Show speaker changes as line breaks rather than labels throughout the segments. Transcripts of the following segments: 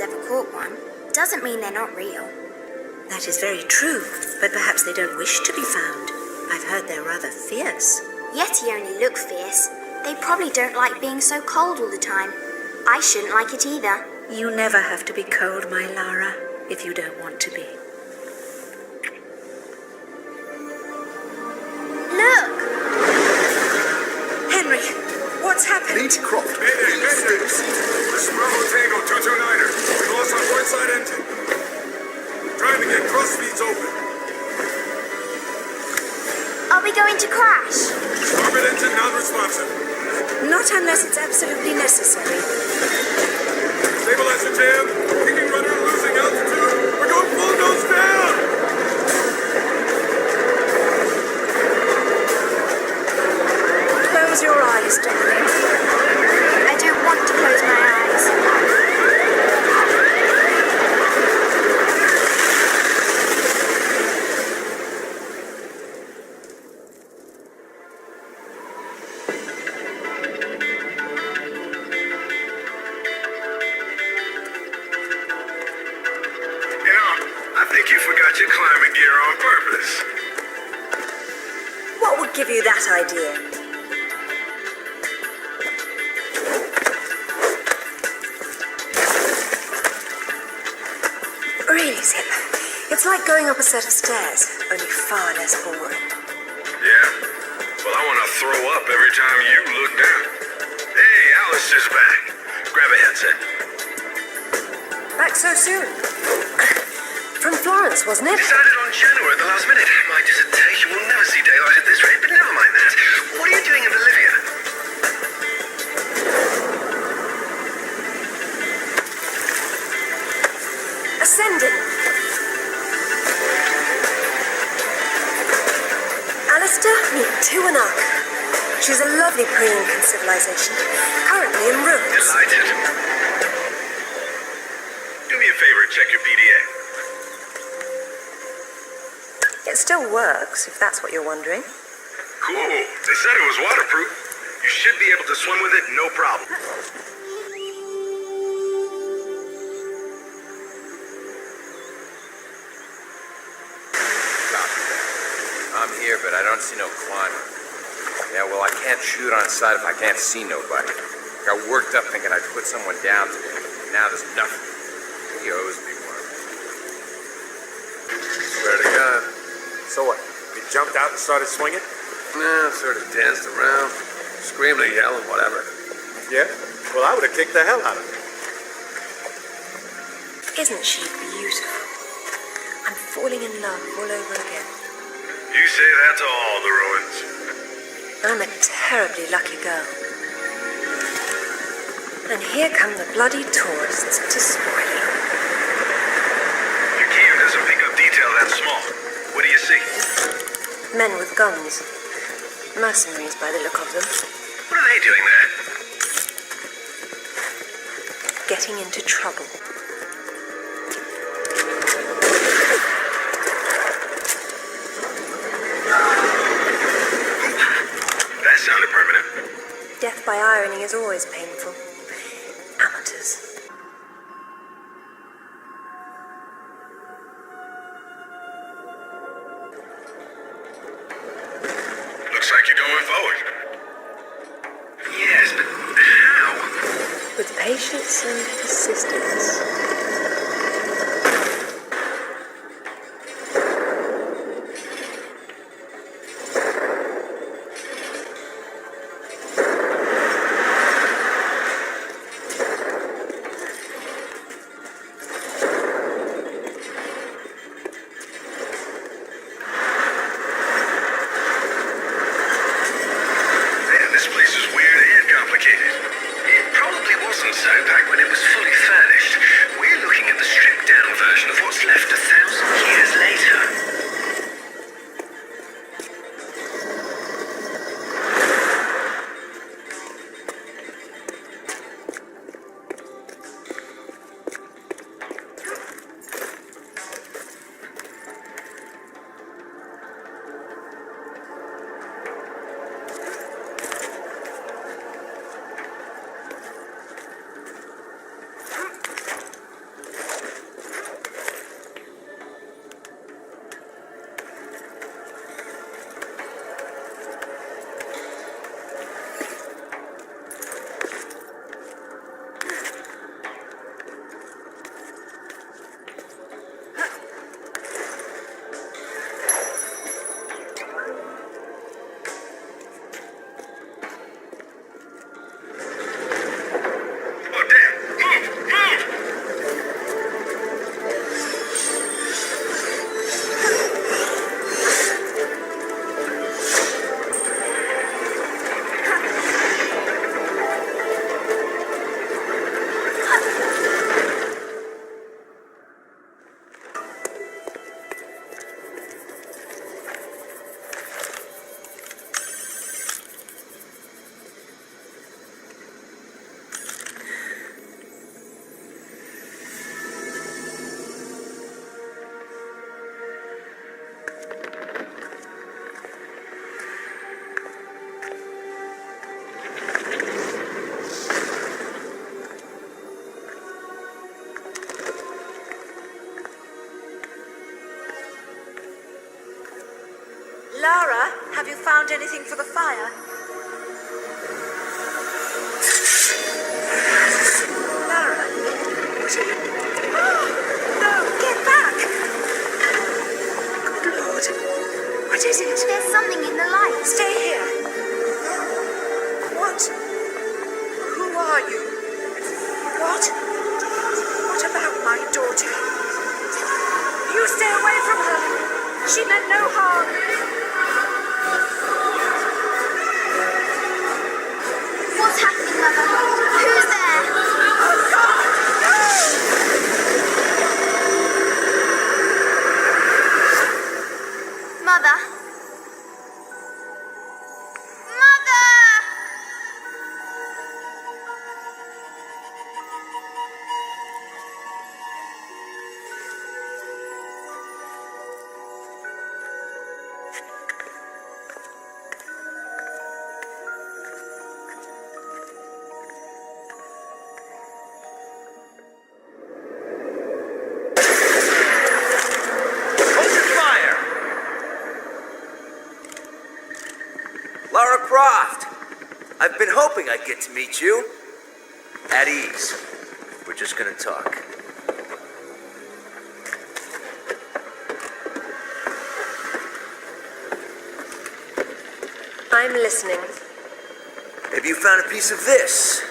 ever caught one doesn't mean they're not real.
That is very true, but perhaps they don't wish to be found. I've heard they're rather fierce.
Yeti only look fierce. They probably don't like being so cold all the time. I shouldn't like it either.
You never have to be cold, my Lara, if you don't want to be.
Look!
Henry, what's happened?
Lady Croft.
Mayday, mayday! This is Bravo Tango 229er. We lost our port side engine. Trying to get cross feeds open.
Are we going to crash?
Starboard engine non-responsive.
Not unless it's absolutely necessary.
Stabilizer jam. Kicking rudder and losing altitude. We're going full nose down!
Close your eyes, darling.
I don't want to close my eyes.
What would give you that idea? Really, Zip, it's like going up a set of stairs, only far less boring.
Yeah? Well, I want to throw up every time you look down. Hey, Alistair's back. Grab a headset.
Back so soon? From Florence, wasn't it?
Decided on Genoa at the last minute. My dissertation will never see daylight at this rate, but never mind that. What are you doing in Bolivia?
Ascending. Alistair, meet Tuanak. She's a lovely pre-Incan civilization, currently in ruins.
Delighted. Do me a favor, check your PDA.
It still works, if that's what you're wondering.
Cool. They said it was waterproof. You should be able to swim with it, no problem.
Copy that. I'm here, but I don't see no climber. Yeah, well, I can't shoot on sight if I can't see nobody. Got worked up thinking I'd put someone down today. Now there's nothing. He owes me one.
Swear to God. So what? You jumped out and started swinging?
Nah, sort of danced around, screaming, yelling, whatever.
Yeah? Well, I would have kicked the hell out of her.
Isn't she beautiful? I'm falling in love all over again.
You say that to all the ruins.
I'm a terribly lucky girl. And here come the bloody tourists to spoil it.
Your cam doesn't pick up detail that small. What do you see?
Men with guns. Mercenaries by the look of them.
What are they doing there?
Getting into trouble.
That sounded permanent.
Death by irony is always painful. Amateurs.
Looks like you're going forward. Yes, but how?
With patience and persistence. Lara, have you found anything for the fire? Lara? What are you... Oh, no, get back! Good Lord. What is it?
There's something in the light.
Stay here. What? Who are you? What? What about my daughter? You stay away from her. She meant no harm.
What's happening, Mother? Who's there?
Oh, God!
Mother? Mother!
Open fire! Lara Croft! I've been hoping I'd get to meet you. At ease. We're just gonna talk.
I'm listening.
Have you found a piece of this?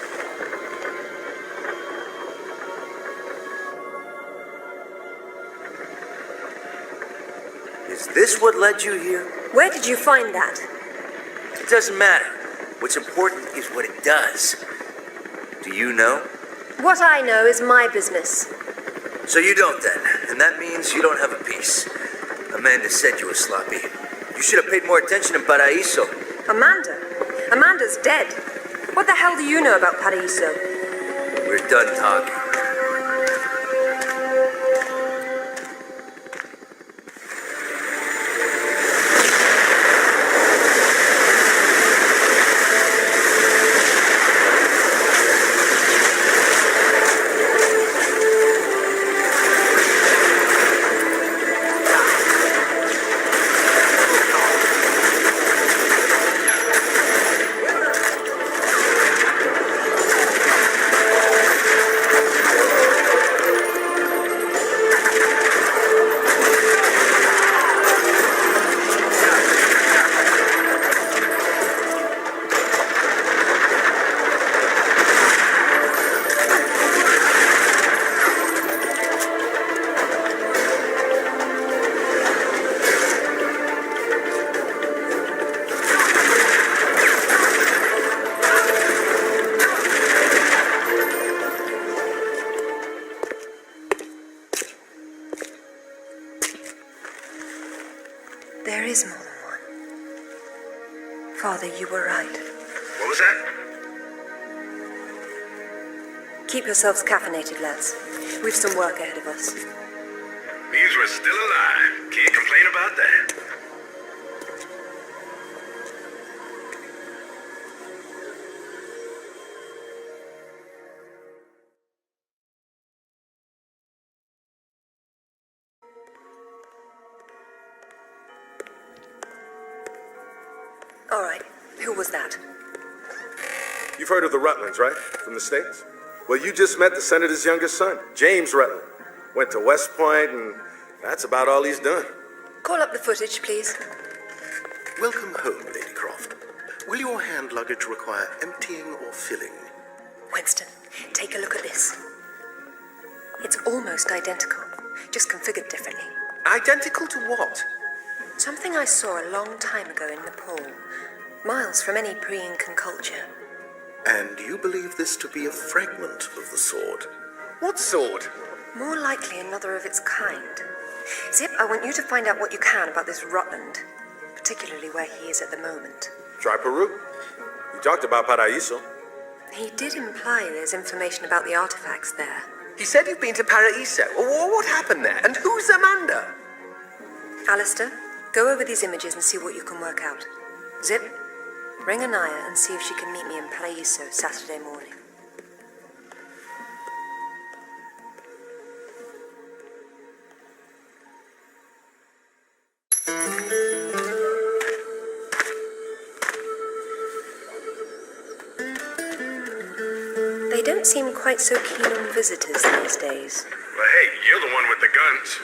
Is this what led you here?
Where did you find that?
It doesn't matter. What's important is what it does. Do you know?
What I know is my business.
So you don't then, and that means you don't have a piece. Amanda said you were sloppy. You should have paid more attention in Paraíso.
Amanda? Amanda's dead. What the hell do you know about Paraíso?
We're done talking.
There is more than one. Father, you were right.
What was that?
Keep yourselves caffeinated, lads. We've some work ahead of us.
Means we're still alive. Can't complain about that.
All right, who was that?
You've heard of the Rutlands, right? From the States? Well, you just met the senator's youngest son, James Rutland. Went to West Point, and that's about all he's done.
Call up the footage, please.
Welcome home, Lady Croft. Will your hand luggage require emptying or filling?
Winston, take a look at this. It's almost identical, just configured differently.
Identical to what?
Something I saw a long time ago in Nepal, miles from any pre-Incan culture.
And you believe this to be a fragment of the sword?
What sword?
More likely another of its kind. Zip, I want you to find out what you can about this Rutland, particularly where he is at the moment.
Try Peru. You talked about Paraíso.
He did imply there's information about the artifacts there.
He said you've been to Paraíso. What happened there? And who's Amanda?
Alistair, go over these images and see what you can work out. Zip, ring Anaya and see if she can meet me in Paraíso Saturday morning.
don't seem quite so keen on visitors these days.
Well, hey, you're the one with the guns.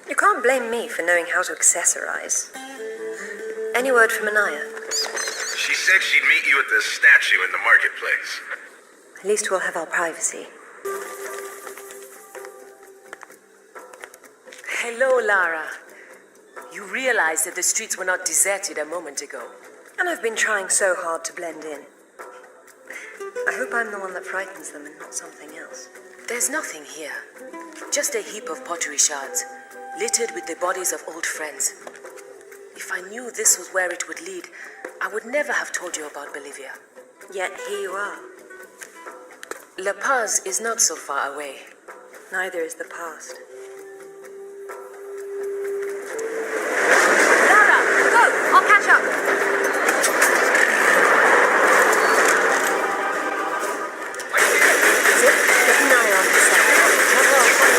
You can't blame me for knowing how to accessorize. Any word from Anaya?
She said she'd meet you at the statue in the marketplace.
At least we'll have our privacy.
Hello, Lara. You realize that the streets were not deserted a moment ago.
And I've been trying so hard to blend in. I hope I'm the one that frightens them and not something else.
There's nothing here. Just a heap of pottery shards, littered with the bodies of old friends. If I knew this was where it would lead, I would never have told you about Bolivia.
Yet here you are.
La Paz is not so far away.
Neither is the past.
Lara, go! I'll catch up!
Keep an eye on the side.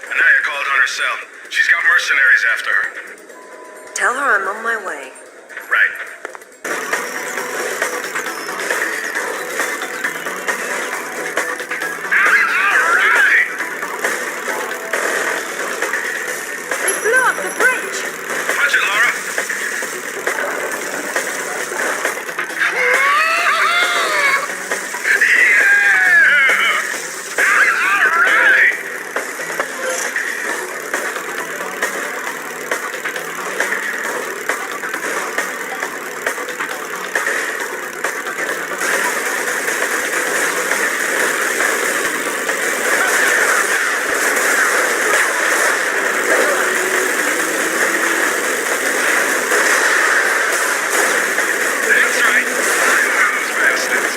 Anaya called on her cell. She's got mercenaries after her.
Tell her I'm on my way.
Right. Alright!
They blew up the bridge!
Watch it, Laura. Alright! That's right. Those bastards.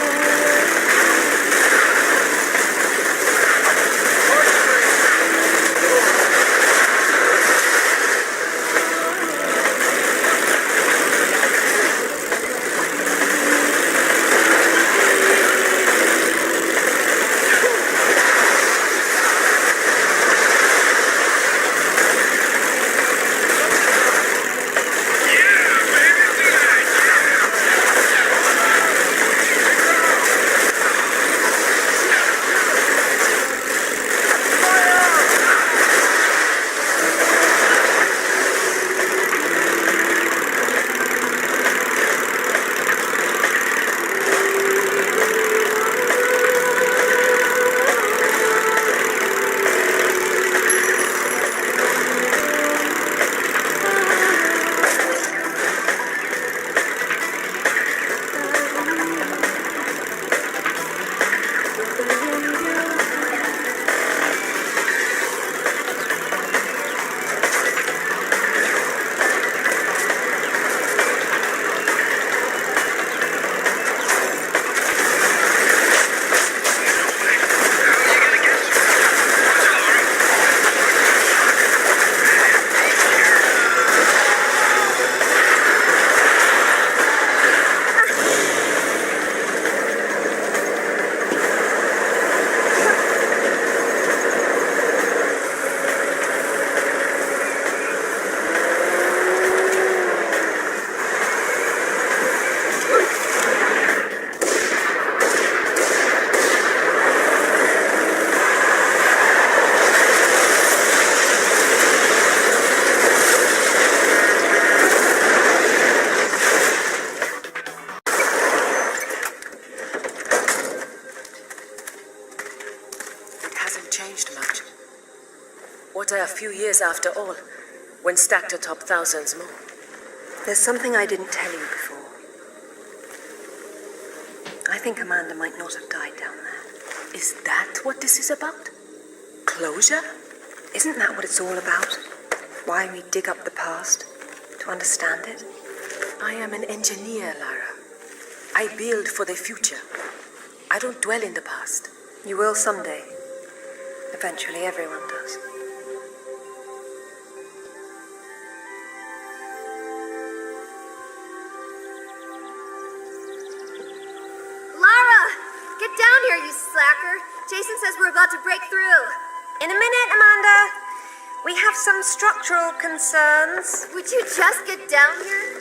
Yeah, baby, tonight.
It hasn't changed much. What are a few years after all, when stacked atop thousands more?
There's something I didn't tell you before. I think Amanda might not have died down there.
Is that what this is about? Closure?
Isn't that what it's all about? Why we dig up the past? To understand it?
I am an engineer, Lara. I build for the future. I don't dwell in the past.
You will someday. Eventually, everyone does.
here, you slacker. Jason says we're about to break through.
In a minute, Amanda. We have some structural concerns.
Would you just get down here?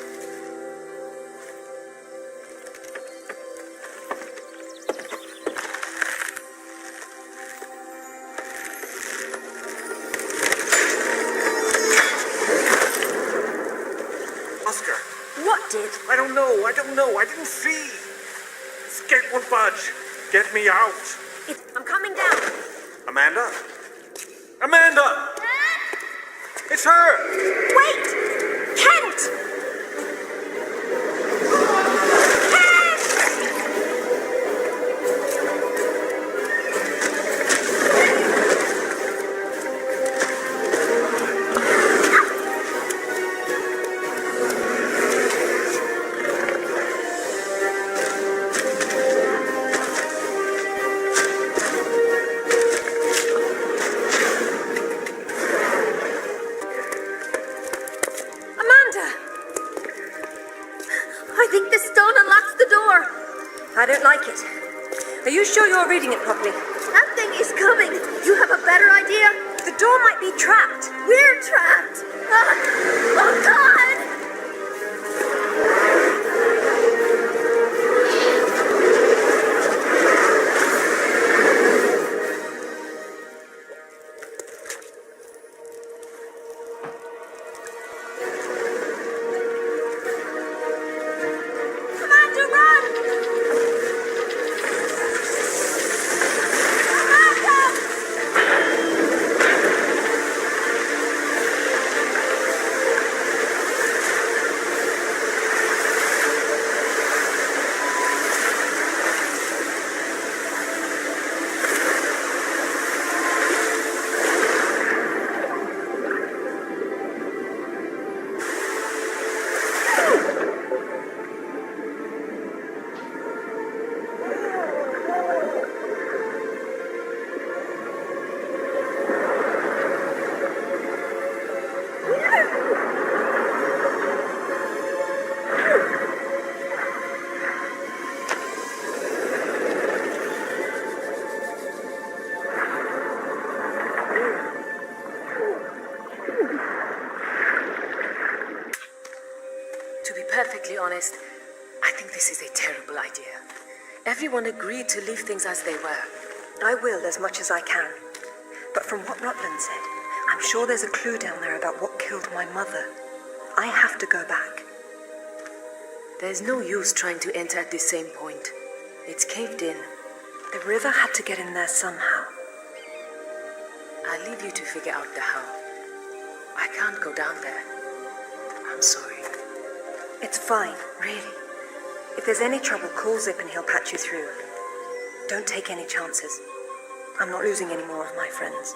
Oscar,
What did?
I don't know. I didn't see. This gate won't budge. Get me out.
I'm coming down.
Amanda? Amanda! It's her!
Wait! Kent! I don't like it. Are you sure you're reading it properly?
That thing is coming. You have a better idea?
The door might be trapped.
We're trapped. Oh, God!
To be perfectly honest, I think this is a terrible idea. Everyone agreed to leave things as they were.
I will as much as I can. But from what Rutland said, I'm sure there's a clue down there about what killed my mother. I have to go back.
There's no use trying to enter at the same point. It's caved in.
The river had to get in there somehow.
I'll leave you to figure out the how. I can't go down there. I'm sorry.
It's fine, really. If there's any trouble, call Zip and he'll patch you through. Don't take any chances. I'm not losing any more of my friends.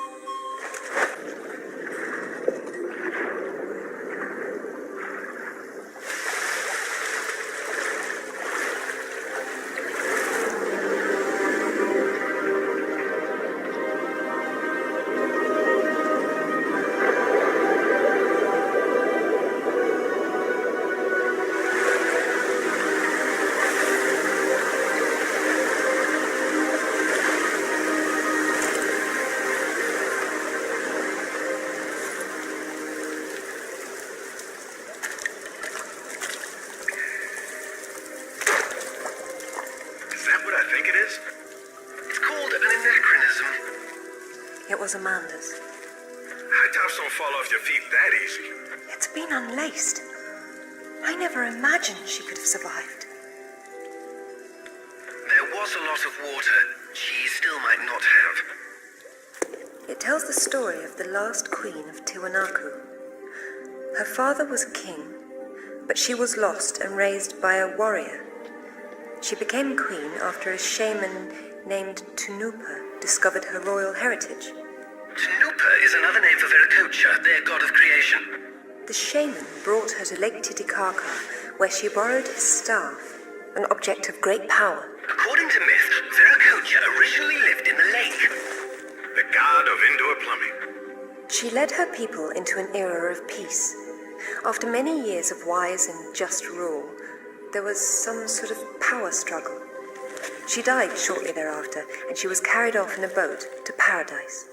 It was Amanda's.
High tops don't fall off your feet that easy.
It's been unlaced. I never imagined she could have survived.
There was a lot of water. She still might not have.
It tells the story of the last queen of Tiwanaku. Her father was king, but she was lost and raised by a warrior. She became queen after a shaman named Tunupa discovered her royal heritage.
Tunupa is another name for Viracocha, their god of creation.
The shaman brought her to Lake Titicaca, where she borrowed his staff, an object of great power.
According to myth, Viracocha originally lived in the lake.
The god of indoor plumbing.
She led her people into an era of peace. After many years of wise and just rule, there was some sort of power struggle. She died shortly thereafter, and she was carried off in a boat to paradise.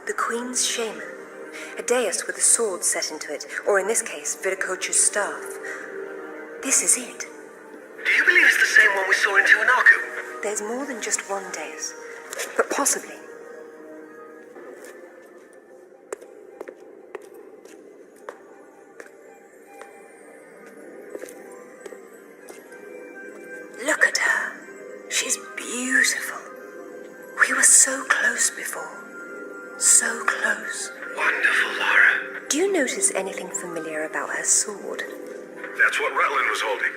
The Queen's shaman, a dais with a sword set into it, or in this case, Viracocha's staff. This is it.
Do you believe it's the same one we saw in Tiwanaku?
There's more than just one dais, but possibly. Look at her. She's beautiful. We were so close before. So close.
Wonderful, Lara.
Do you notice anything familiar about her sword?
That's what Rutland was holding.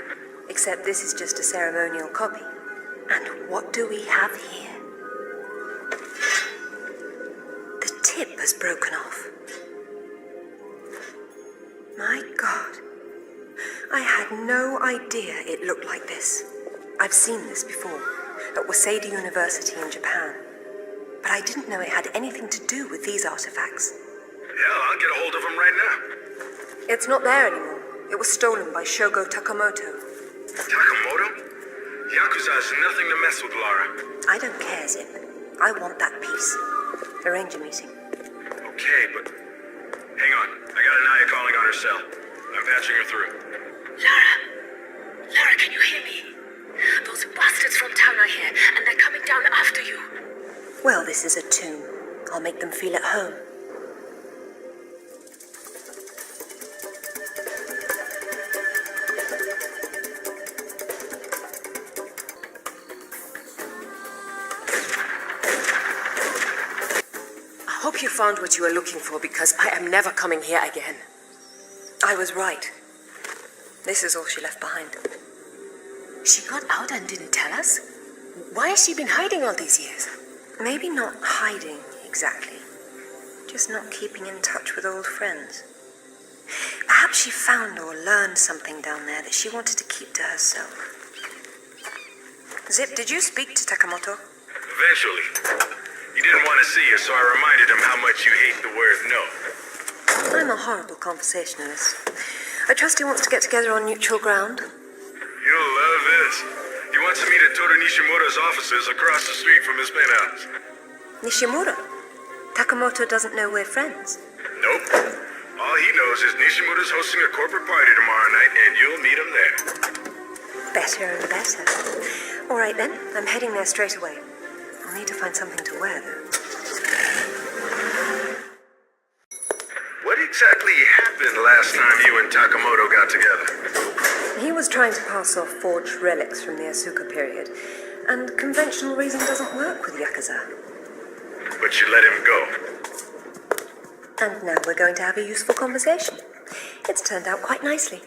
Except this is just a ceremonial copy. And what do we have here? The tip has broken off. My God. I had no idea it looked like this. I've seen this before, at Waseda University in Japan. But I didn't know it had anything to do with these artifacts.
Yeah, I'll get a hold of him right now.
It's not there anymore. It was stolen by Shogo Takamoto.
Takamoto? Yakuza is nothing to mess with, Lara.
I don't care, Zip. I want that piece. Arrange a meeting.
Okay, but... Hang on. I got Anaya calling on her cell. I'm patching her through.
Lara, can you hear me? Those bastards from town are here, and they're coming down after you.
Well, this is a tomb. I'll make them feel at home.
I hope you found what you were looking for, because I am never coming here again.
I was right. This is all she left behind.
She got out and didn't tell us? Why has she been hiding all these years?
Maybe not hiding, exactly. Just not keeping in touch with old friends. Perhaps she found or learned something down there that she wanted to keep to herself. Zip, did you speak to Takamoto?
Eventually. He didn't want to see you, so I reminded him how much you hate the word no.
I'm a horrible conversationalist. I trust he wants to get together on neutral ground.
You'll love this. He wants to meet at Toru Nishimura's offices across the street from his penthouse.
Nishimura? Takamoto doesn't know we're friends.
Nope. All he knows is Nishimura's hosting a corporate party tomorrow night, and you'll meet him there.
Better and better. All right then, I'm heading there straight away. I'll need to find something to wear, though.
What exactly happened last time you and Takamoto got together?
He was trying to pass off forged relics from the Asuka period, and conventional reason doesn't work with Yakuza.
But you let him go.
And now we're going to have a useful conversation. It's turned out quite nicely.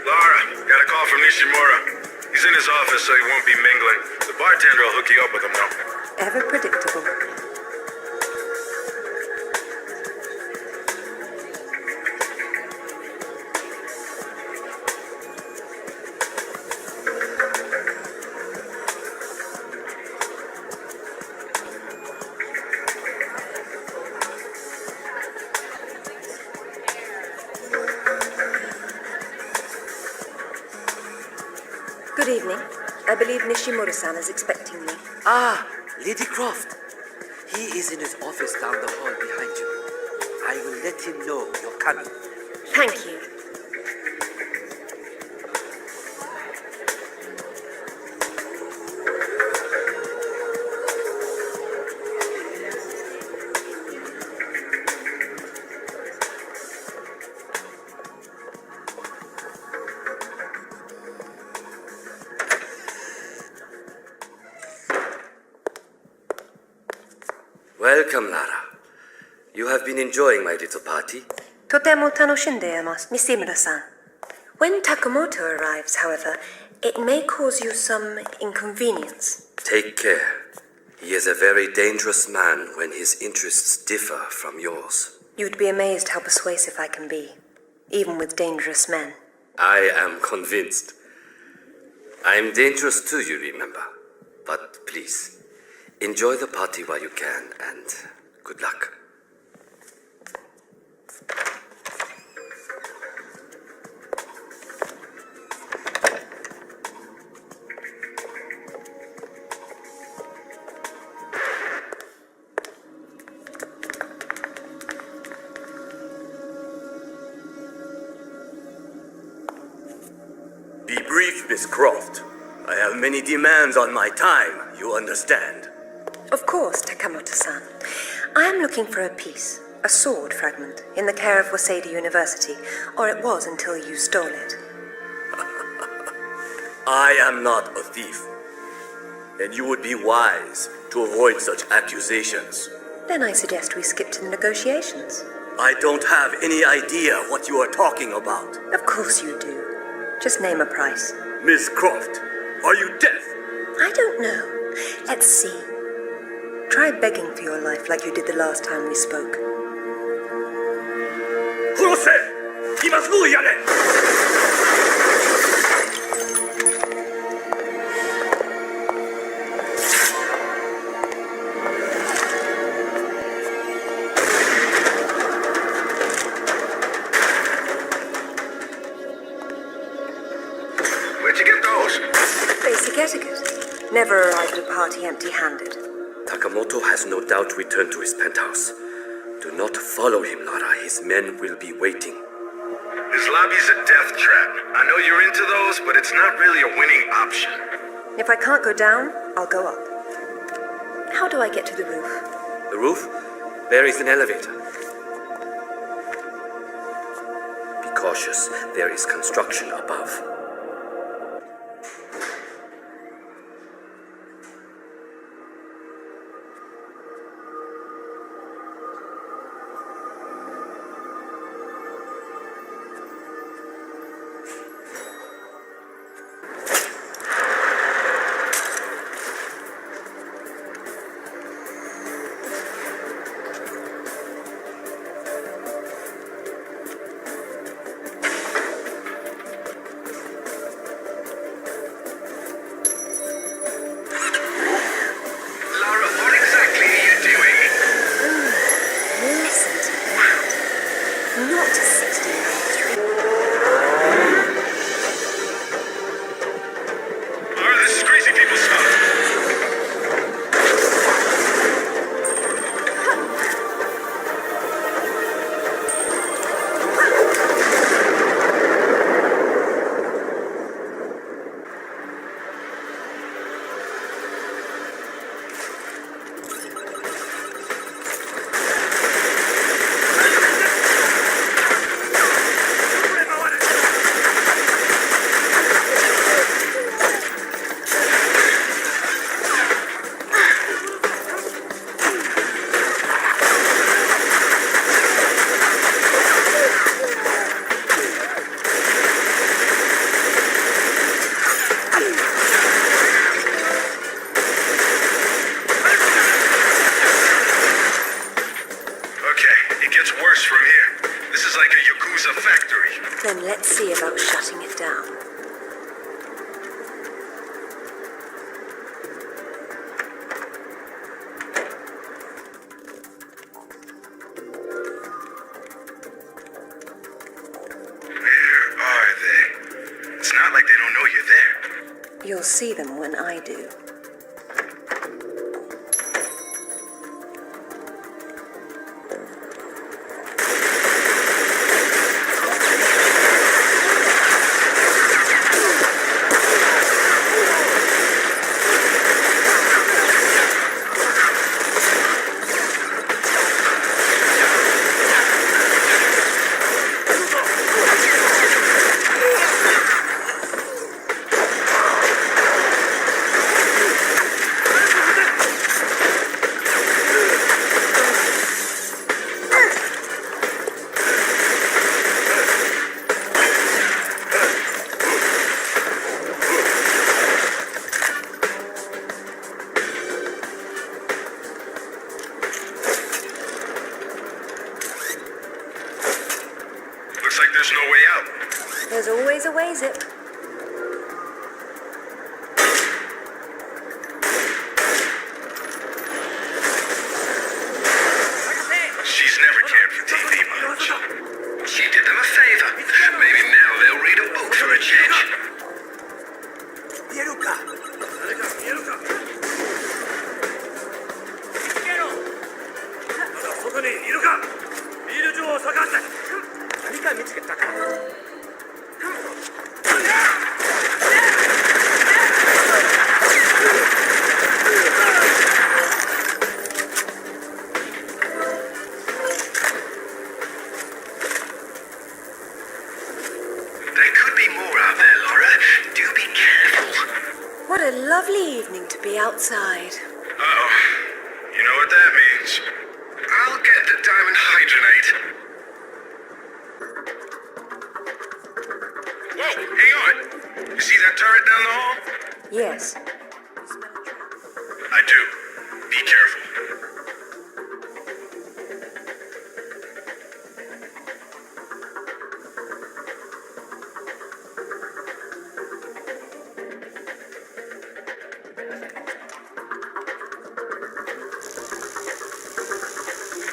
Lara, got a call from Nishimura. He's in his office, so he won't be mingling. The bartender will hook you up with him, though.
Ever predictable. Good evening. I believe Nishimura-san is expecting me.
Ah, Lady Croft. He is in his office down the hall behind you. I will let him know you're coming.
Thank you.
Welcome, Lara. You have been enjoying my little party.
Totemo tanoshindeimasu, Mishimura-san. When Takamoto arrives, however, it may cause you some inconvenience.
Take care. He is a very dangerous man when his interests differ from yours.
You'd be amazed how persuasive I can be, even with dangerous men.
I am convinced. I am dangerous too, you remember. But please, enjoy the party while you can, and good luck.
Be brief, Miss Croft. I have many demands on my time, you understand.
Of course, Takamoto-san. I am looking for a piece, a sword fragment, in the care of Waseda University, or it was until you stole it.
I am not a thief. And you would be wise to avoid such accusations.
Then I suggest we skip to the negotiations.
I don't have any idea what you are talking about.
Of course you do. Just name a price.
Miss Croft, are you deaf?
I don't know. Let's see. Try begging for your life like you did the last time we spoke.
殺せ！今すぐやれ！
Where'd you get those?
Basic etiquette. Never arrive at a party empty-handed.
Takamoto has no doubt returned to his penthouse. Do not follow him, Lara. His men will be waiting.
This lobby's a death trap. I know you're into those, but it's not really a winning option.
If I can't go down, I'll go up. How do I get to the roof?
The roof? There is an elevator. Be cautious. There is construction above.
Lara, what exactly are you doing?
Listen to that. Not 1693.
Lara, this is crazy people stuff. Okay, it gets worse from here. This is like a Yakuza factory.
Then let's see about shutting it down.
Where are they? It's not like they don't know you're there.
You'll see them when I do.
There's no way out.
There's always a way, Zip.
She's never cared for TV much. She did them a favor. Maybe now they'll read a book for a change. There could be more out there, Laura. Do be careful.
What a lovely evening to be outside.
Uh-oh. You know what that means. I'll get the diamond hydronate. Whoa, hang on. You see that turret down the hall?
Yes.
I do. Be careful.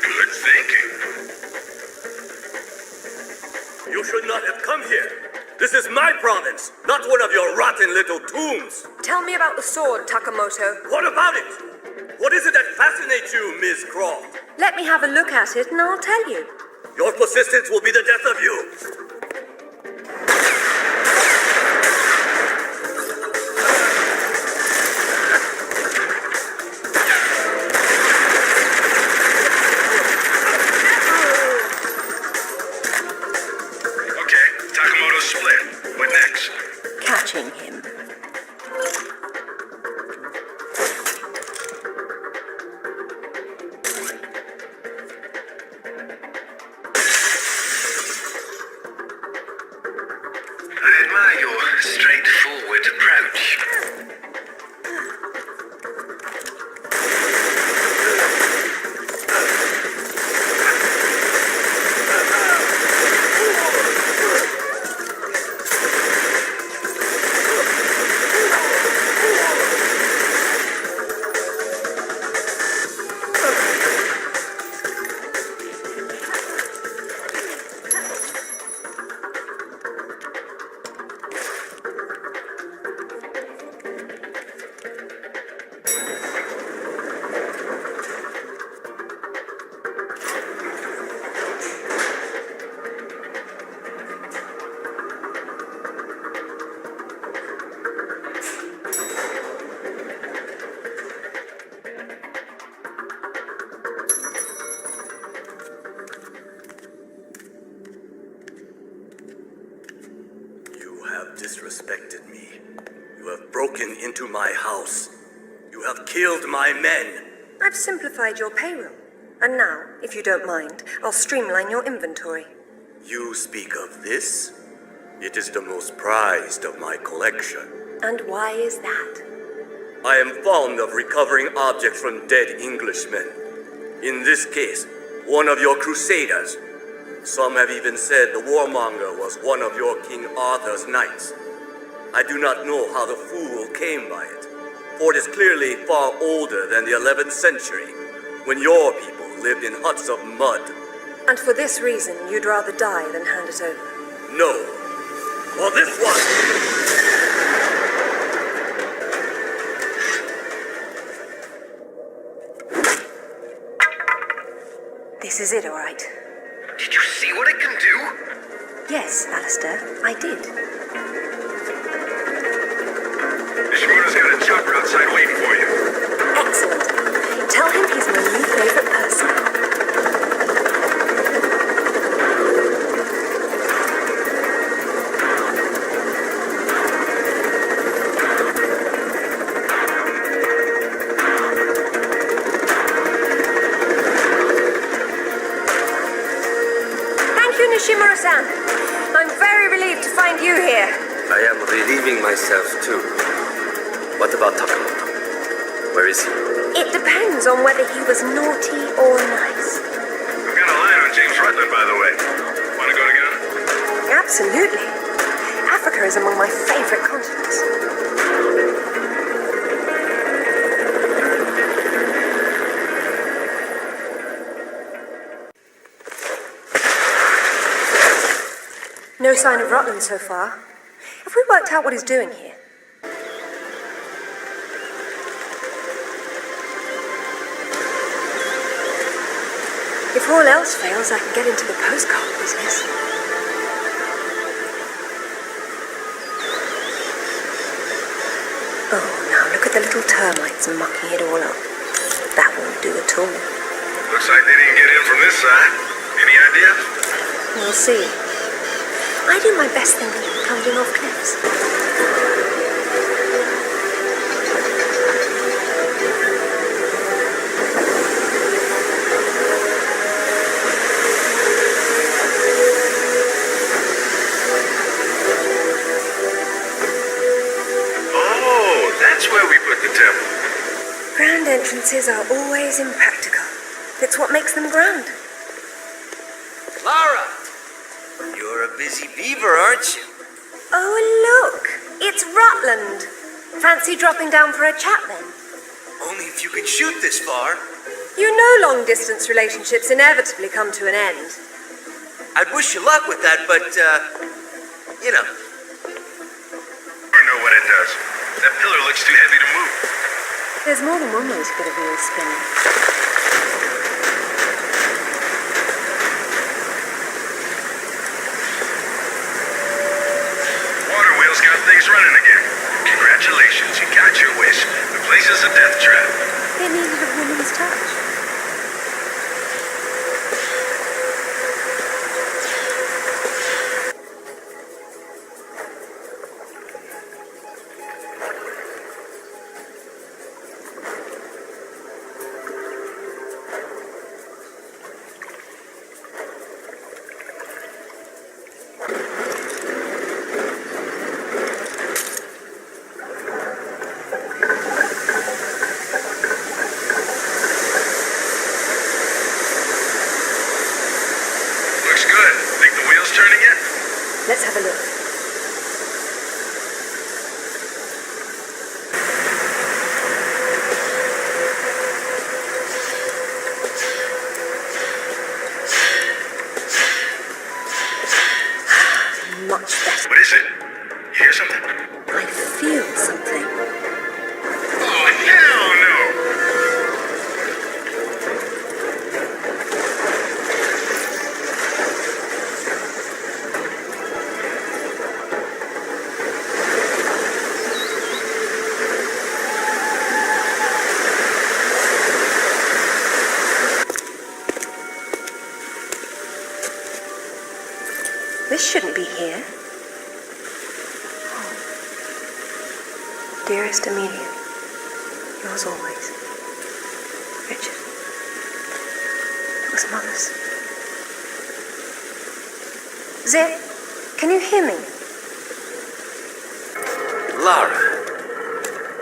Good thinking.
You should not have come here. This is my province, not one of your rotten little tombs.
Tell me about the sword, Takamoto.
What about it? What is it that fascinates you, Miss Croft?
Let me have a look at it and I'll tell you.
Your persistence will be the death of you.
Okay, Takamoto split. What next?
Catching him.
I admire your straightforward approach.
You have disrespected me. You have broken into my house. You have killed my men.
I've simplified your payroll. And now, if you don't mind, I'll streamline your inventory.
You speak of this? It is the most prized of my collection.
And why is that?
I am fond of recovering objects from dead Englishmen. In this case, one of your crusaders. Some have even said the warmonger was one of your King Arthur's knights. I do not know how the fool came by it, for it is clearly far older than the 11th century, when your people lived in huts of mud.
And for this reason, you'd rather die than hand it over.
No. For this one!
This is it, all right.
Did you see what it can do?
Yes, Alistair, I did.
Nishimura's got a chopper outside waiting for you.
Excellent. Tell him he's my new favorite person. Thank you, Nishimura-san. I'm very relieved to find you here.
I am relieving myself too. What about Takamoto? Where is he?
It depends on whether he was naughty or nice.
I've got a line on James Rutland, by the way. Want to go together?
Absolutely. Africa is among my favorite continents. No sign of Rutland so far. Have we worked out what he's doing here? If all else fails, I can get into the postcard business. Oh, now look at the little termites mucking it all up. That won't do at all.
Looks like they didn't get in from this side. Any idea?
We'll see. I do my best thinking it comes in off cliffs.
Oh, that's where we put the temple.
Grand entrances are always impractical. It's what makes them grand.
Lara! You're a busy beaver, aren't you?
Oh, look! It's Rutland. Fancy dropping down for a chat then?
Only if you can shoot this far.
You know long-distance relationships inevitably come to an end.
I'd wish you luck with that, but, you know.
I know what it does. That pillar looks too heavy to move.
There's more than one way to get a wheel spinning.
Got things running again. Congratulations, you got your wish. The place is a death trap.
It needed a woman's touch. Let's have a look. Much better.
What is it? You hear something?
I feel something.
Oh, hell no!
This shouldn't be here. Oh. Dearest Amelia, yours always, Richard. It was Mother's. Zip, can you hear me?
Lara,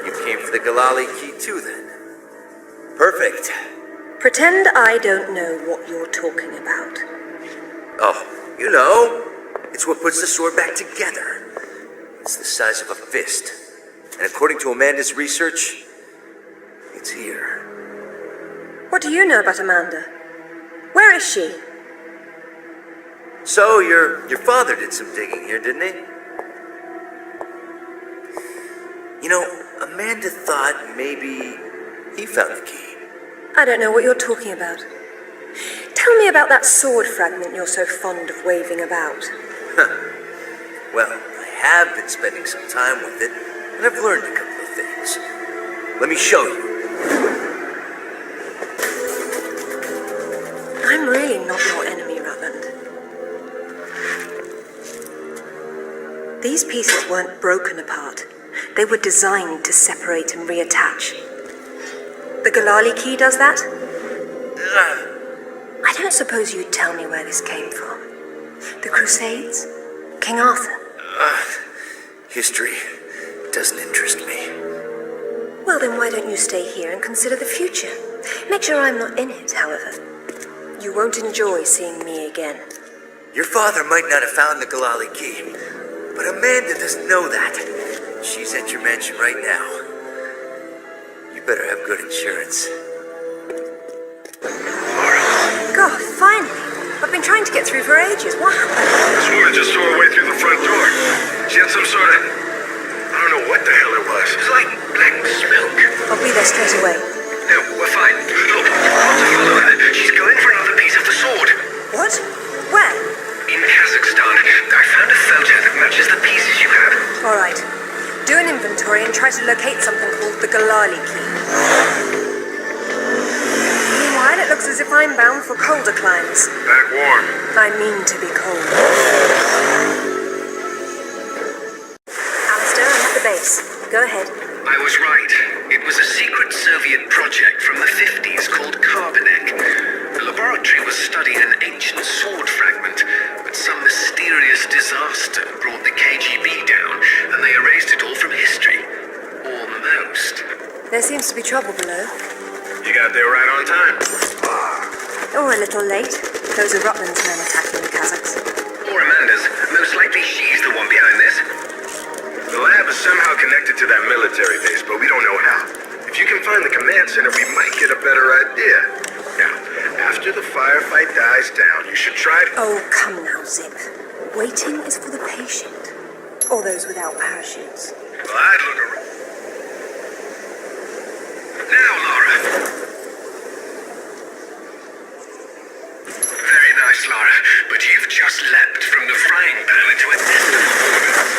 you came for the Galali key too then? Perfect.
Pretend I don't know what you're talking about.
Oh, you know. It's what puts the sword back together. It's the size of a fist. And according to Amanda's research, it's here.
What do you know about Amanda? Where is she?
So, your father did some digging here, didn't he? You know, Amanda thought maybe he found the key.
I don't know what you're talking about. Tell me about that sword fragment you're so fond of waving about.
Well, I have been spending some time with it, and I've learned a couple of things. Let me show you.
I'm really not your enemy, Rutland. These pieces weren't broken apart. They were designed to separate and reattach. The Galali key does that? I don't suppose you'd tell me where this came from. The Crusades? King Arthur?
History doesn't interest me.
Well, then why don't you stay here and consider the future? Make sure I'm not in it, however. You won't enjoy seeing me again.
Your father might not have found the Galali key, but Amanda doesn't know that. She's at your mansion right now. You better have good insurance.
God, finally! I've been trying to get through for ages. What happened?
This woman just saw her way through the front door. She had some sort of... I don't know what the hell it was. It was like black smoke.
I'll be there straight away.
No, we're fine. Look, you've got to follow her. She's going for another piece of the sword.
What? Where?
In Kazakhstan, I found a photo that matches the pieces you have.
All right. Do an inventory and try to locate something called the Galali key. Meanwhile, it looks as if I'm bound for colder climes.
Back warm.
I mean to be cold. Alistair, I'm at the base. Go ahead.
I was right. It was a secret Soviet project from the 50s called Carbonek. The laboratory was studying an ancient sword fragment, but some mysterious disaster brought the KGB down, and they erased it all from history. Almost.
There seems to be trouble below.
You got there right on time.
Or a little late. Those are Rutland's men attacking the Kazakhs.
Or Amanda's. Most likely she's the one behind this. The lab is somehow connected to that military base, but we don't know how. If you can find the command center, we might get a better idea. Now, after the firefight dies down, you should try to...
Oh, come now, Zip. Waiting is for the patient. Or those without parachutes.
Well, I'd look around. Now, Laura. Very nice, Laura, but you've just leapt from the frying pan into a nest of hornets.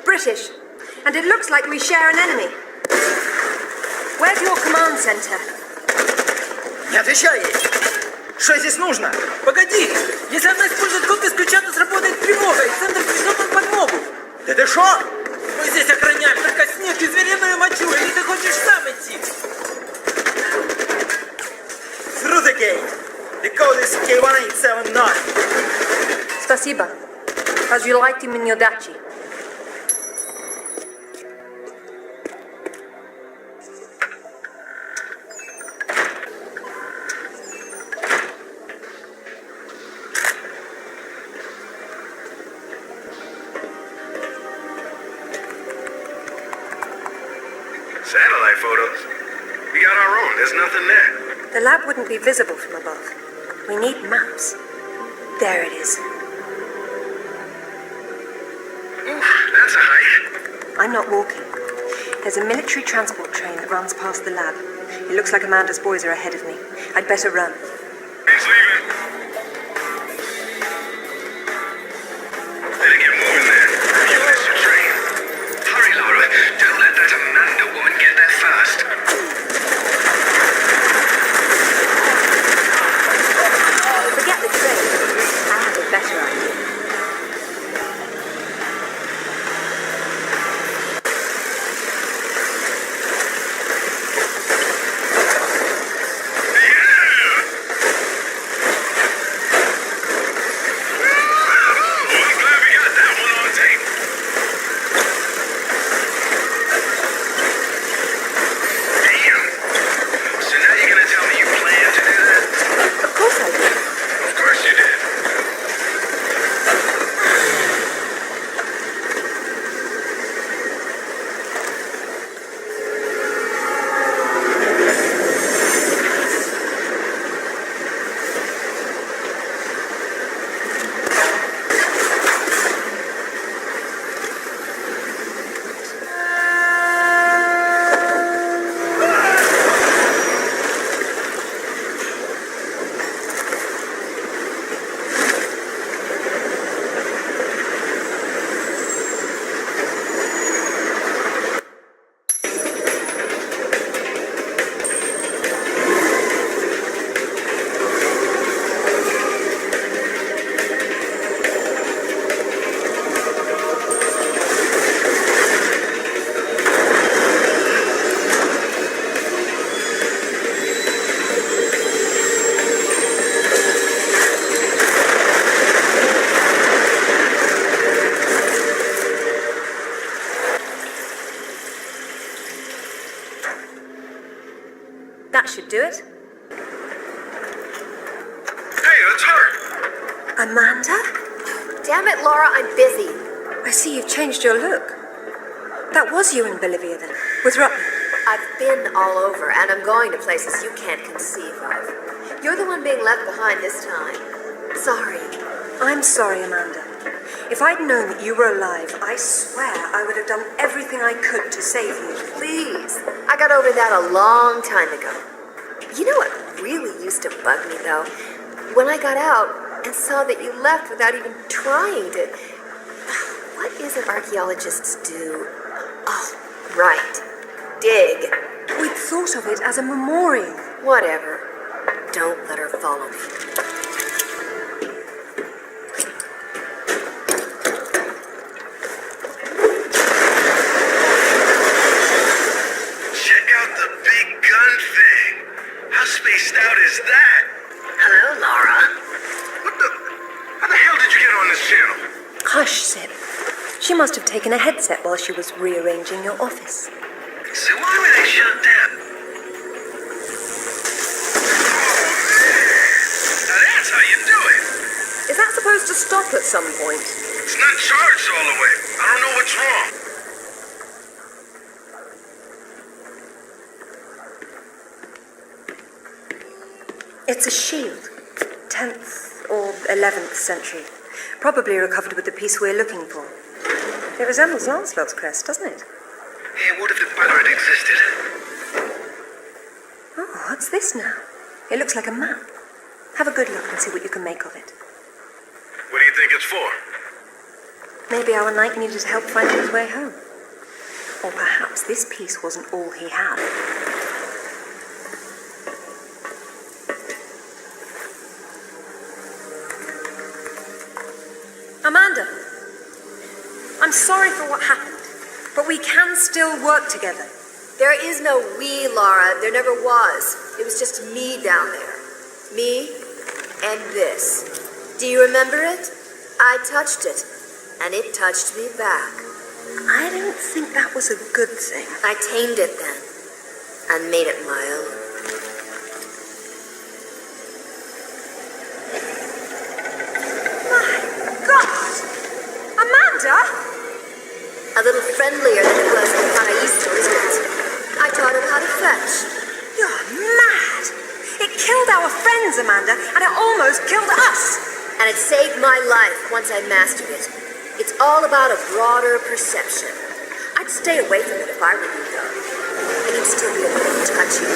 British, and it looks like we share an enemy. Where's your command center?
Не отвечай ей! Что здесь нужно? Погоди! Если она использует код без ключа, то сработает тревога, и центр пришлет нам подмогу! Да ты шо? Мы здесь охраняем только снег и звериную мочу, или ты хочешь сам идти? Through the gate! The code is K1879.
Спасибо. Разжилайте мне дачи.
Satellite photos? We got our own. There's nothing there.
The lab wouldn't be visible from above. We need maps. There it is.
Oof, that's a hike.
I'm not walking. There's a military transport train that runs past the lab. It looks like Amanda's boys are ahead of me. I'd better run.
He's leaving. Better get moving there. You missed your train. Hurry, Laura. Don't let that Amanda woman
should do it.
Hey, that's her!
Amanda?
Damn it, Laura, I'm busy.
I see you've changed your look. That was you in Bolivia then, with Rutland.
I've been all over, and I'm going to places you can't conceive of. You're the one being left behind this time. Sorry.
I'm sorry, Amanda. If I'd known that you were alive, I swear I would have done everything I could to save you.
Please. I got over that a long time ago. You know what really used to bug me, though? When I got out and saw that you left without even trying to... What is it archaeologists do? Oh, right. Dig.
We'd thought of it as a memorial.
Whatever. Don't let her follow me.
Check out the big gun thing. How spaced out is that?
Hello, Laura.
What the... How the hell did you get on this channel?
Hush, Sip. She must have taken a headset while she was rearranging your office.
So why were they shut down? Now that's how you do it.
Is that supposed to stop at some point?
It's not charged all the way. I don't know what's wrong.
It's a shield. 10th or 11th century. Probably recovered with the piece we're looking for. It resembles Lancelot's crest, doesn't it?
It would have been better it existed.
Oh, what's this now? It looks like a map. Have a good look and see what you can make of it.
What do you think it's for?
Maybe our knight needed help finding his way home. Or perhaps this piece wasn't all he had. Amanda, I'm sorry for what happened, but we can still work together.
There is no we, Laura. There never was. It was just me down there. Me and this. Do you remember it? I touched it, and it touched me back.
I don't think that was a good thing.
I tamed it then, and made it my own. A little friendlier than it was with Paraíso, isn't it? I taught him how to fetch.
You're mad! It killed our friends, Amanda, and it almost killed us!
And it saved my life once I mastered it. It's all about a broader perception. I'd stay away from it if I were you, though. It can still be a little touchy.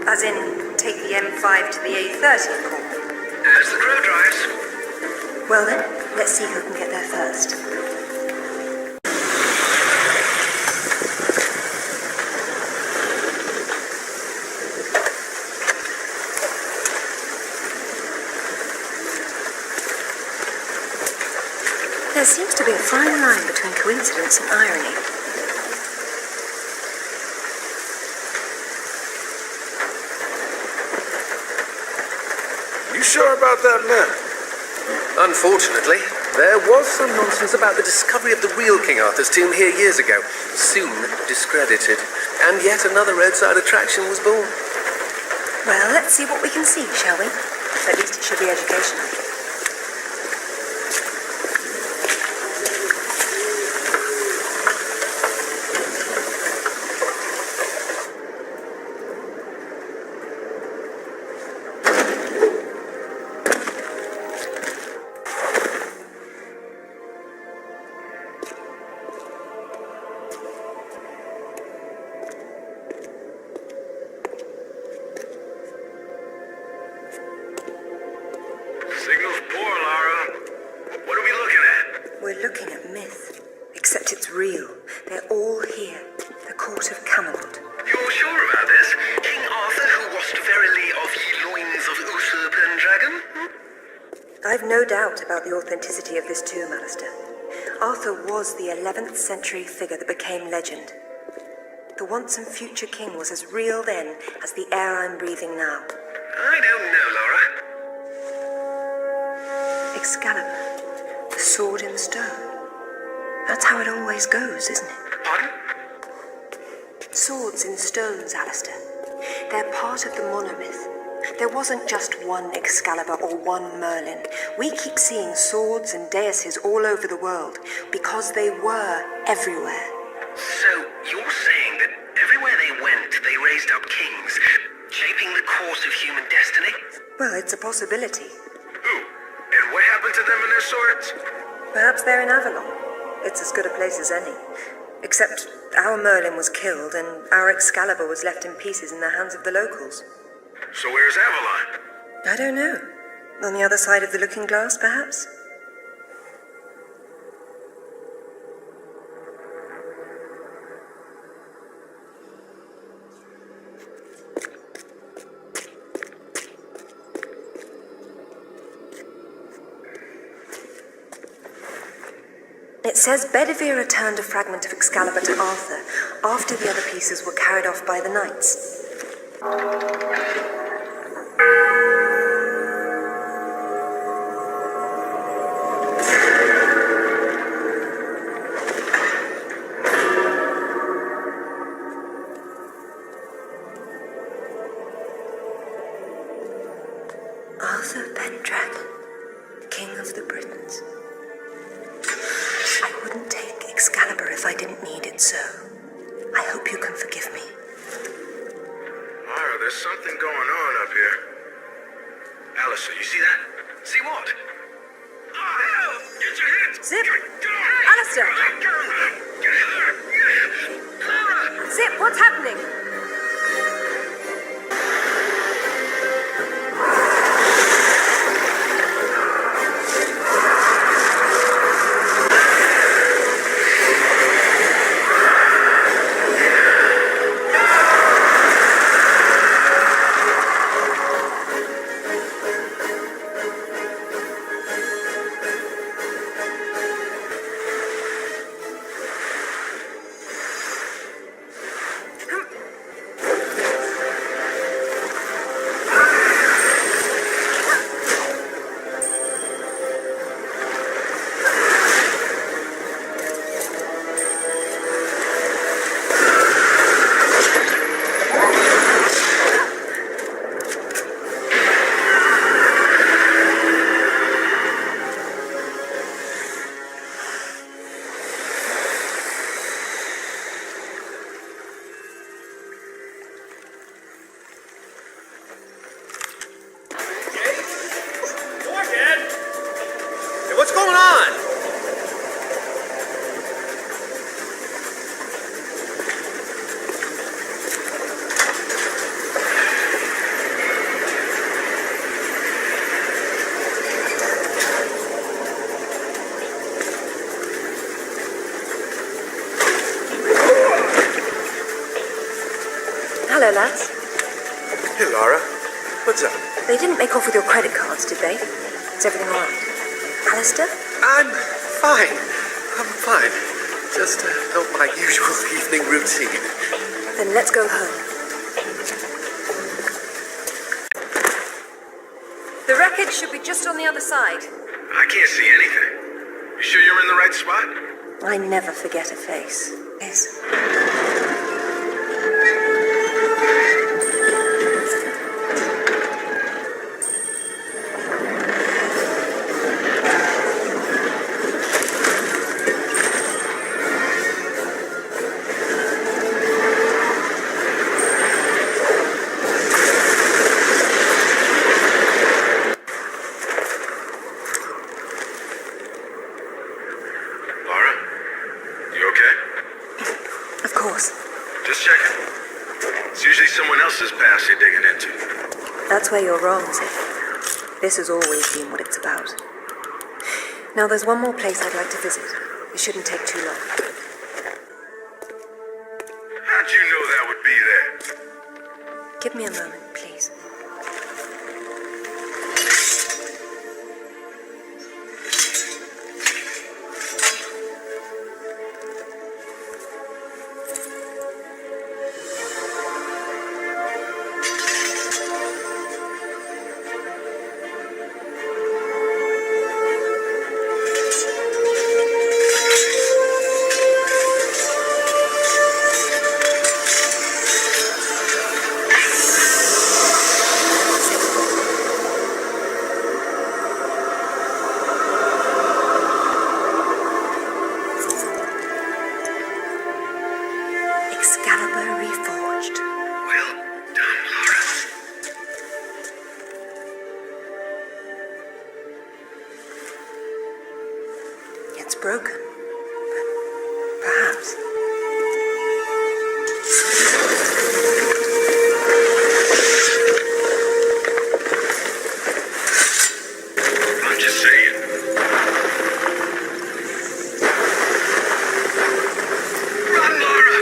As in, take the M5 to the A30 call.
As the crow drives.
Well then, let's see who can get there first. There seems to be a fine line between coincidence and irony.
sure about that map?
Unfortunately, there was some nonsense about the discovery of the real King Arthur's tomb here years ago, soon discredited. And yet another roadside attraction was born.
Well, let's see what we can see, shall we? At least it should be educational.
Signal's poor, Lara. What are we looking at?
We're looking at myth, except it's real. They're all here. The court of Camelot.
You're sure about this? King Arthur, who wast verily of ye loins of usurp and dragon?
I've no doubt about the authenticity of this tomb, Alistair. Arthur was the 11th century figure that became legend. The once and future king was as real then as the air I'm breathing now.
I don't know, Laura.
Excalibur, the sword in stone. That's how it always goes, isn't it?
Pardon?
Swords in stones, Alistair. They're part of the monomyth. There wasn't just one Excalibur or one Merlin. We keep seeing swords and daises all over the world because they were everywhere.
So, you're saying that everywhere they went, they raised up kings, shaping the course of human destiny?
Well, it's a possibility.
Who? And what happened to them and their swords?
Perhaps they're in Avalon. It's as good a place as any. Except our Merlin was killed and our Excalibur was left in pieces in the hands of the locals.
So where's Avalon?
I don't know. On the other side of the looking glass, perhaps? It says Bedivere returned a fragment of Excalibur to Arthur after the other pieces were carried off by the knights. Arthur Pendragon, King of the Britons. I wouldn't take Excalibur if I didn't need it so. I hope you can forgive me.
Lara, there's something going on up here.
Alistair, you see that? See what? Oh, hell! Get your hands!
Zip!
Hey!
Alistair!
Clara!
Zip, what's happening?
What's going on?
Hello, lads.
Hey, Lara. What's up?
They didn't make off with your credit cards, did they? Is everything all right? Alistair?
I'm fine. I'm fine. Just not my usual evening routine.
Then let's go home. The wreckage should be just on the other side.
I can't see anything. You sure you're in the right spot?
I never forget a face. Yes.
Laura? You okay?
Of course.
Just checking. It's usually someone else's past you're digging into.
That's where you're wrong, Zip. This has always been what it's about. Now, there's one more place I'd like to visit. It shouldn't take too long.
How'd you know that would be there?
Give me a moment, please. Excalibur Reforged.
Well done, Laura.
It's broken. But perhaps.
I'm just saying. Run, Laura!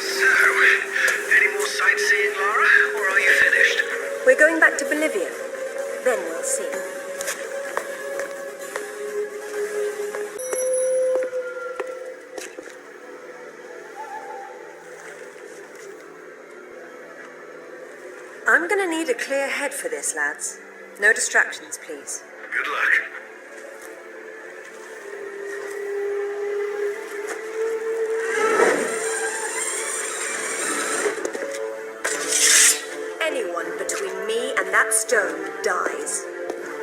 So, any more sightseeing, Laura? Or are you finished?
We're going back to Bolivia. Then we'll see. I'm gonna need a clear head for this, lads. No distractions, please.
Good luck.
Anyone between me and that stone dies.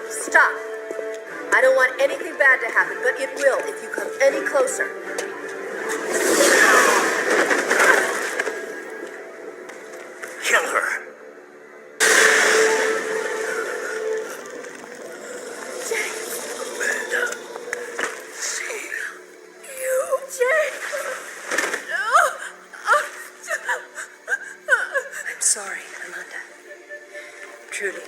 Stop. I don't want anything bad to happen, but it will if you come any closer.
Kill her. Amanda.
You, Jake.
I'm sorry, Amanda. Truly.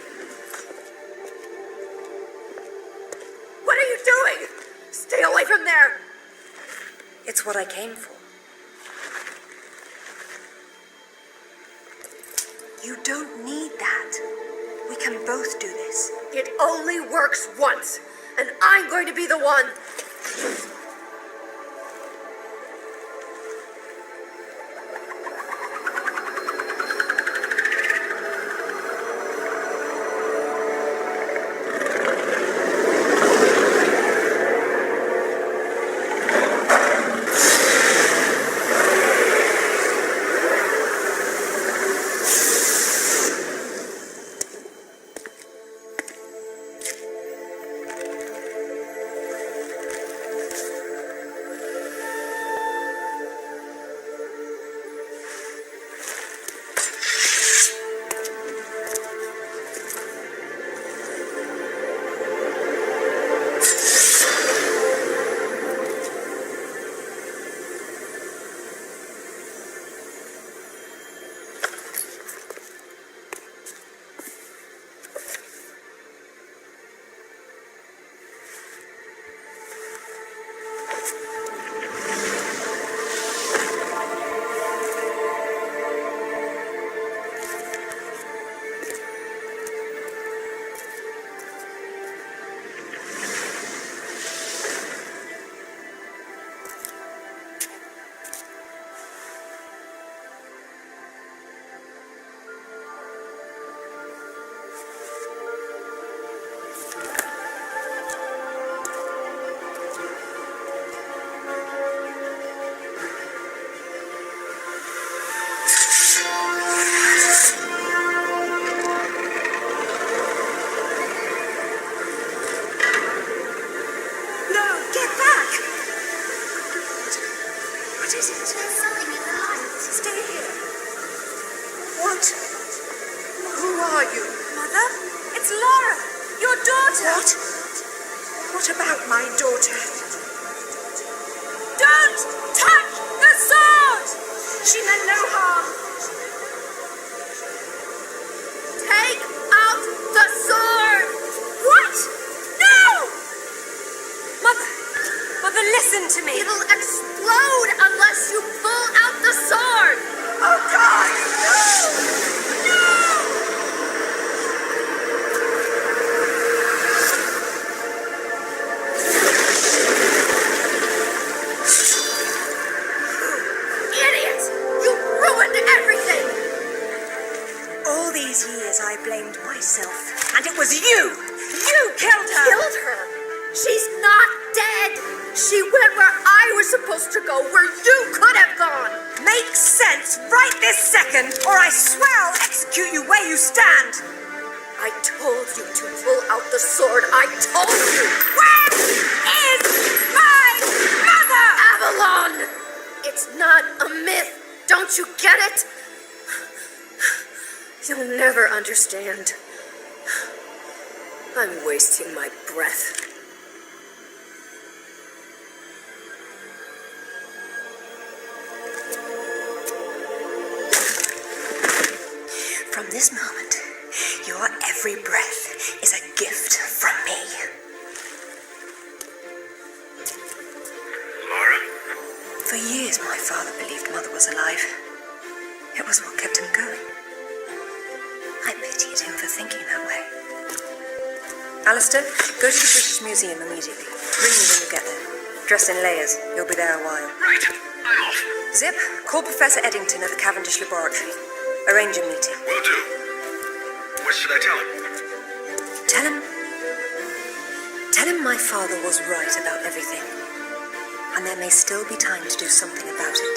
What are you doing? Stay away from there.
It's what I came for. You don't need that. We can both do this.
It only works once, and I'm going to be the one.
What is it?
Something in the light.
Stay here. What? Who are you?
Mother? It's Laura, your daughter.
What? What about my daughter?
Don't touch the sword!
She meant no harm.
Take out the sword! What? No! Mother, listen to me.
It'll explode unless you pull out the sword.
Oh, God! No!
Idiot! You ruined everything!
All these years I blamed myself, and it was you! You killed her!
Killed her? She's not dead! She went where I was supposed to go, where you could have gone!
Makes sense right this second, or I swear I'll execute you where you stand!
I told you to pull out the sword. I told you!
Where is my mother?
Avalon! It's not a myth. Don't you get it? You'll never understand. I'm wasting my breath.
From this moment, your every breath is a gift from me.
Laura?
For years, my father believed Mother was alive. It was what kept him going. I pitied him for thinking that way. Alistair, go to the British Museum immediately. Ring me when you get there. Dress in layers. You'll be there a while.
Right, I'm off.
Zip, call Professor Eddington at the Cavendish Laboratory. Arrange a meeting.
Will do. What should I tell him?
Tell him my father was right about everything. And there may still be time to do something about it.